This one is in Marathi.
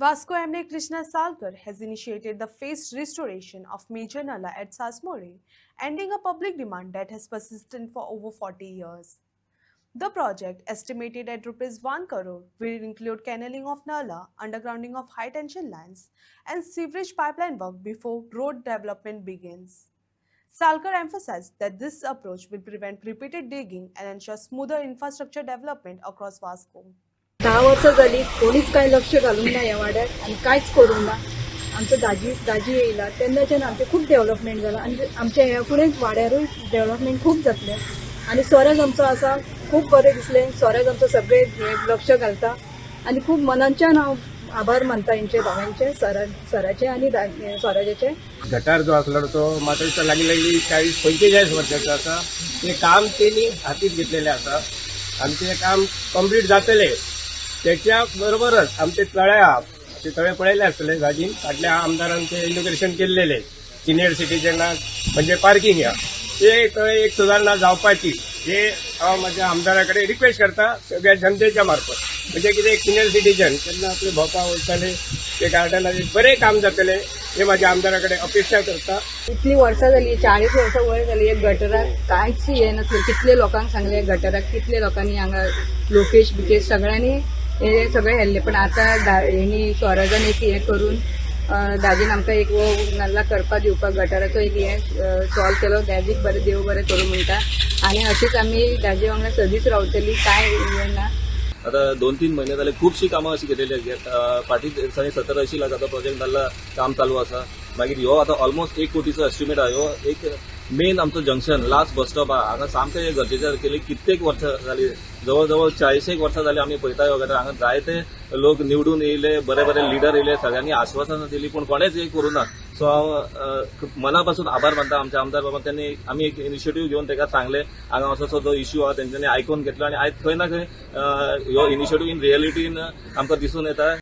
Vasco MD Krishna Salkar has initiated the phased restoration of Major Nala at Sasmore, ending a public demand that has persisted for over 40 years. The project, estimated at Rs 1 crore, will include canalling of Nala, undergrounding of high tension lines, and sewerage pipeline work before road development begins. Salkar emphasized that this approach will prevent repeated digging and ensure smoother infrastructure development across Vasco. 10 वर्ष झाली कोणीच काही लक्ष घालून ना या वाड्यात आणि कांयच करूंक ना. आमचो दाजी येयला तेन्नाच्यान आमचें खूब डेव्हलपमेंट जालां आनी आमच्या ह्या फुडें वाड्यारूय डेव्हलपमेंट खूब जातलें आनी सोऱ्याज आमचो आसा खूब बरें दिसलें. सोऱ्याज आमचो सगळे लक्ष घालता आनी खूब मनाच्यान हांव आभार मानता हेंचे दोगांचे सराचे आनी सोऱ्याचे. गटार जो असलो तो म्हाका दिसता लागली 40-45 वर्षाचा आसा. ते काम तेणी हातीत घेतलेले आसा आनी ते काम कंप्लीट जातले. त्याच्या बरोबरच आमचे तळे पळयले आसतले गाडीन फाटल्या आमदारांचे इनॉग्रेशन केलेले सिनियर सिटीजनाक म्हणजे पार्किंग ह्या ते तळे एक सुधारणा जावपाची हे हांव म्हाज्या आमदारा कडेन रिक्वेस्ट करता सगळ्या जनतेच्या मार्फत. म्हणजे कितें एक सिनियर सिटीजन केन्ना आपले भोंवपाक वयताले ते गार्डनाचे बरें काम जातले हे म्हाज्या आमदारा कडेन अपेक्षा करता. इतली वर्सां जाली 40 वर्सां वयर जाली एक गटराक कांयच हे नासलें. कितले लोकांक सांगले गटराक कितले लोकांनी हांगा लोकेश बिकेश सगळ्यांनी हे सगळे हेल्ले पण आता हेणी स्वराजान एक हे करून दाजीन आमकां एक नाल्ला करपा दिवपाक गटाराचो एक हे सॉल्व केलो. दाजीक बरें देव बरें करूं म्हणटा आनी अशीच आमी दाजी वांगडा सदींच रावतली काय हे ना. आता 2-3 महिने झाले खूपशी कामां अशी केलेली आहेत. फाटी 17-80 लाखाचो प्रोजेक्ट जाल्ला काम चालू आसा. मागीर ह्यो आता ऑलमोस्ट 1 कोटीचो एस्टिमेट आहा. ह्यो एक मेन आमचो जंक्शन लास्ट बस स्टॉप आहा हांगा सामकें गरजेचें केली. कित्येक वर्सां जाली जवळ जवळ 40 वर्सां जाली आमी पळयता ह्यो गटार. हांगा जायते लोक निवडून येयले बरे बरे लिडर येयले सगळ्यांनी आश्वासनां दिली पूण कोणेच हे करूं ना. सो हांव मनापासून आभार मानता आमच्या आमदार बाबा. त्यांनी आमी एक इनिशिएटीव घेवन ताका सांगले हांगा असो जो इश्यू आहा तेंच्यांनी आयकून घेतलो आनी आयज खंय ना खंय ह्यो इनिशिएटीव इन रियलिटीन आमकां दिसून येता.